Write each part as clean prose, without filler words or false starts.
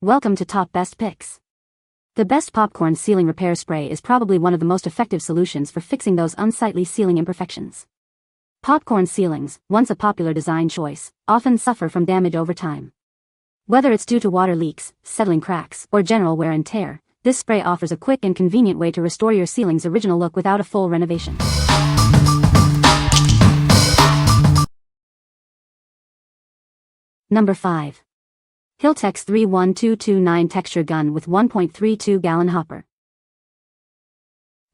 Welcome to Top Best Picks. The best popcorn ceiling repair spray is probably one of the most effective solutions for fixing those unsightly ceiling imperfections. Popcorn ceilings, once a popular design choice, often suffer from damage over time. Whether it's due to water leaks, settling cracks, or general wear and tear, this spray offers a quick and convenient way to restore your ceiling's original look without a full renovation. Number 5. HILTEX 31229 Texture Gun with 1.32 gallon hopper.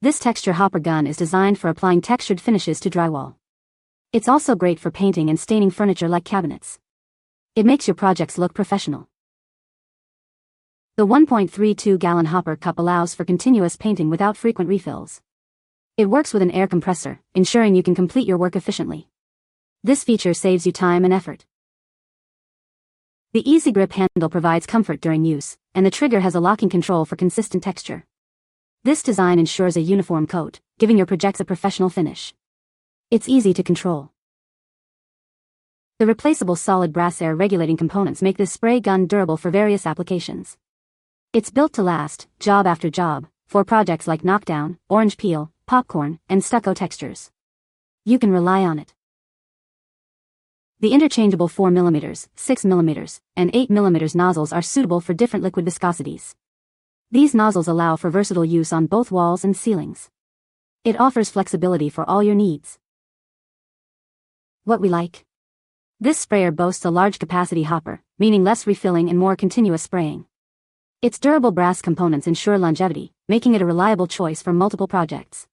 This texture hopper gun is designed for applying textured finishes to drywall. It's also great for painting and staining furniture like cabinets. It makes your projects look professional. The 1.32 gallon hopper cup allows for continuous painting without frequent refills. It works with an air compressor, ensuring you can complete your work efficiently. This feature saves you time and effort. The easy grip handle provides comfort during use, and the trigger has a locking control for consistent texture. This design ensures a uniform coat, giving your projects a professional finish. It's easy to control. The replaceable solid brass air regulating components make this spray gun durable for various applications. It's built to last, job after job, for projects like knockdown, orange peel, popcorn, and stucco textures. You can rely on it. The interchangeable 4mm, 6mm, and 8mm nozzles are suitable for different liquid viscosities. These nozzles allow for versatile use on both walls and ceilings. It offers flexibility for all your needs. What we like? This sprayer boasts a large capacity hopper, meaning less refilling and more continuous spraying. Its durable brass components ensure longevity, making it a reliable choice for multiple projects.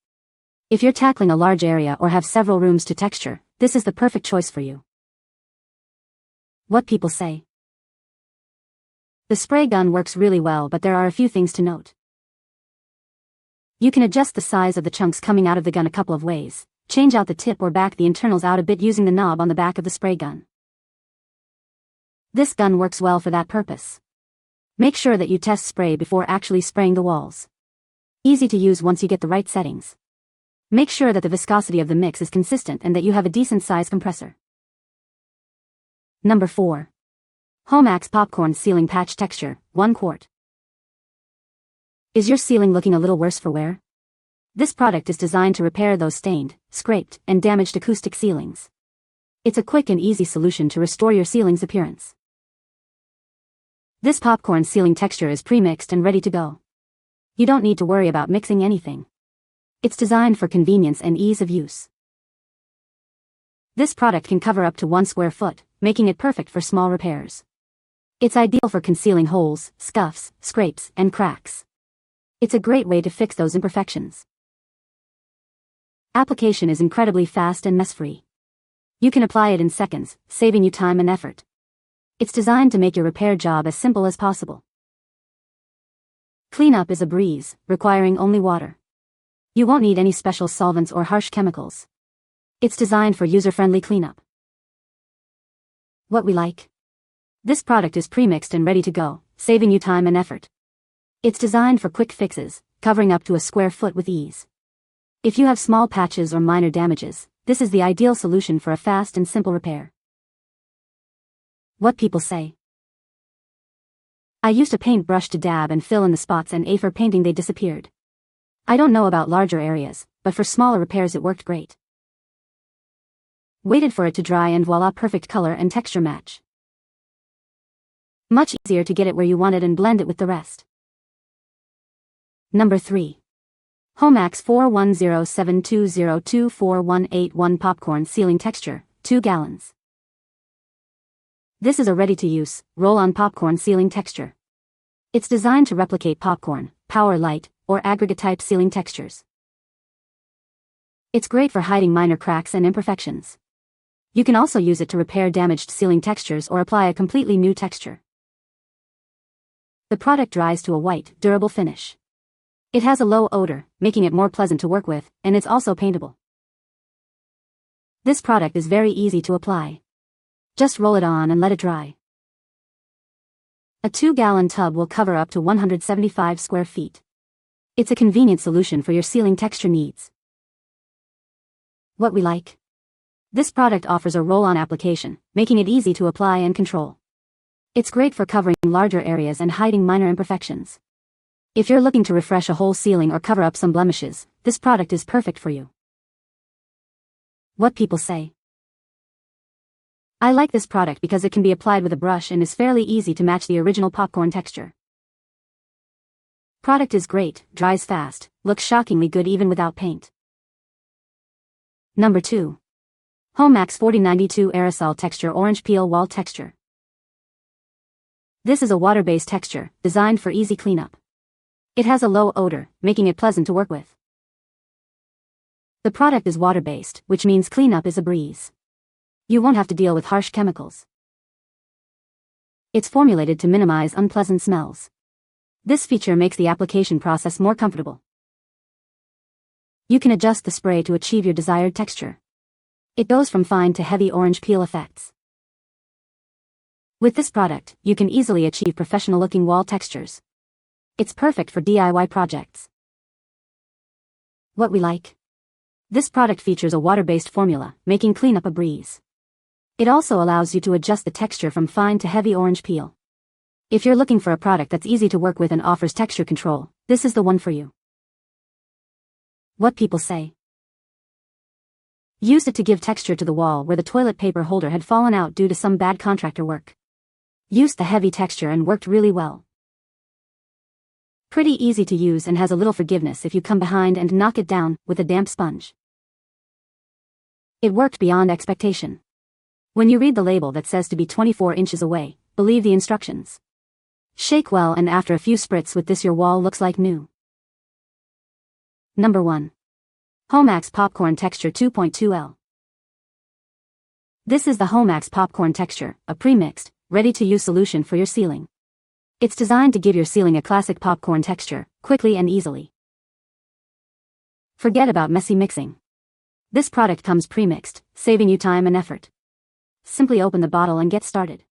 If you're tackling a large area or have several rooms to texture, this is the perfect choice for you. What people say. The spray gun works really well, but there are a few things to note. You can adjust the size of the chunks coming out of the gun a couple of ways. Change out the tip or back the internals out a bit using the knob on the back of the spray gun. This gun works well for that purpose. Make sure that you test spray before actually spraying the walls. Easy to use once you get the right settings. Make sure that the viscosity of the mix is consistent and that you have a decent size compressor. Number 4. Homax Popcorn Ceiling Patch Texture, 1 quart. Is your ceiling looking a little worse for wear? This product is designed to repair those stained, scraped, and damaged acoustic ceilings. It's a quick and easy solution to restore your ceiling's appearance. This popcorn ceiling texture is pre-mixed and ready to go. You don't need to worry about mixing anything. It's designed for convenience and ease of use. This product can cover up to 1 square foot, making it perfect for small repairs. It's ideal for concealing holes, scuffs, scrapes, and cracks. It's a great way to fix those imperfections. Application is incredibly fast and mess-free. You can apply it in seconds, saving you time and effort. It's designed to make your repair job as simple as possible. Cleanup is a breeze, requiring only water. You won't need any special solvents or harsh chemicals. It's designed for user-friendly cleanup. What we like? This product is pre-mixed and ready to go, saving you time and effort. It's designed for quick fixes, covering up to a square foot with ease. If you have small patches or minor damages, this is the ideal solution for a fast and simple repair. What people say. I used a paintbrush to dab and fill in the spots, and after painting they disappeared. I don't know about larger areas, but for smaller repairs it worked great. Waited for it to dry and voila, perfect color and texture match. Much easier to get it where you want it and blend it with the rest. Number 3. Homax 41072024181 Popcorn Ceiling Texture, 2 gallons. This is a ready-to-use, roll-on popcorn ceiling texture. It's designed to replicate popcorn, power light, or aggregate-type ceiling textures. It's great for hiding minor cracks and imperfections. You can also use it to repair damaged ceiling textures or apply a completely new texture. The product dries to a white, durable finish. It has a low odor, making it more pleasant to work with, and it's also paintable. This product is very easy to apply. Just roll it on and let it dry. A 2-gallon tub will cover up to 175 square feet. It's a convenient solution for your ceiling texture needs. What we like? This product offers a roll-on application, making it easy to apply and control. It's great for covering larger areas and hiding minor imperfections. If you're looking to refresh a whole ceiling or cover up some blemishes, this product is perfect for you. What people say. I like this product because it can be applied with a brush and is fairly easy to match the original popcorn texture. Product is great, dries fast, looks shockingly good even without paint. Number 2. Homax 4092 Aerosol Texture Orange Peel Wall Texture. This is a water-based texture, designed for easy cleanup. It has a low odor, making it pleasant to work with. The product is water-based, which means cleanup is a breeze. You won't have to deal with harsh chemicals. It's formulated to minimize unpleasant smells. This feature makes the application process more comfortable. You can adjust the spray to achieve your desired texture. It goes from fine to heavy orange peel effects. With this product, you can easily achieve professional-looking wall textures. It's perfect for DIY projects. What we like. This product features a water-based formula, making cleanup a breeze. It also allows you to adjust the texture from fine to heavy orange peel. If you're looking for a product that's easy to work with and offers texture control, this is the one for you. What people say. Used it to give texture to the wall where the toilet paper holder had fallen out due to some bad contractor work. Used the heavy texture and worked really well. Pretty easy to use and has a little forgiveness if you come behind and knock it down with a damp sponge. It worked beyond expectation. When you read the label that says to be 24 inches away, believe the instructions. Shake well and after a few spritz with this your wall looks like new. Number 1. Homax Popcorn Texture 2.2L. This is the Homax Popcorn Texture, a pre-mixed, ready-to-use solution for your ceiling. It's designed to give your ceiling a classic popcorn texture, quickly and easily. Forget about messy mixing. This product comes pre-mixed, saving you time and effort. Simply open the bottle and get started.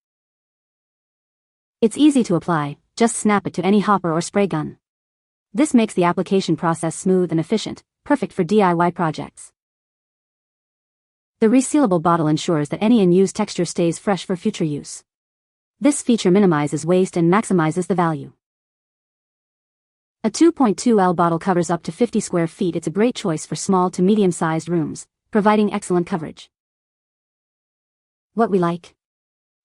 It's easy to apply, just snap it to any hopper or spray gun. This makes the application process smooth and efficient, perfect for DIY projects. The resealable bottle ensures that any unused texture stays fresh for future use. This feature minimizes waste and maximizes the value. A 2.2L bottle covers up to 50 square feet. It's a great choice for small to medium-sized rooms, providing excellent coverage. What we like.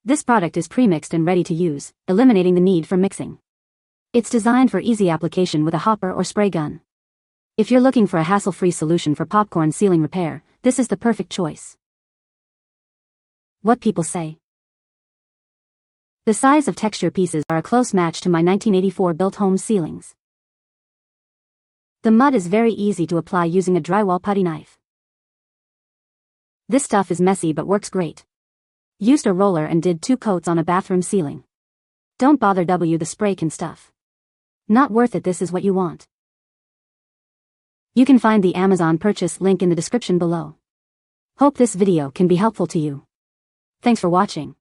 This product is pre-mixed and ready to use, eliminating the need for mixing. It's designed for easy application with a hopper or spray gun. If you're looking for a hassle-free solution for popcorn ceiling repair, this is the perfect choice. What people say. The size of texture pieces are a close match to my 1984 built home ceilings. The mud is very easy to apply using a drywall putty knife. This stuff is messy but works great. Used a roller and did 2 coats on a bathroom ceiling. Don't bother the spray can stuff. Not worth it. This is what you want. You can find the Amazon purchase link in the description below. Hope this video can be helpful to you. Thanks for watching.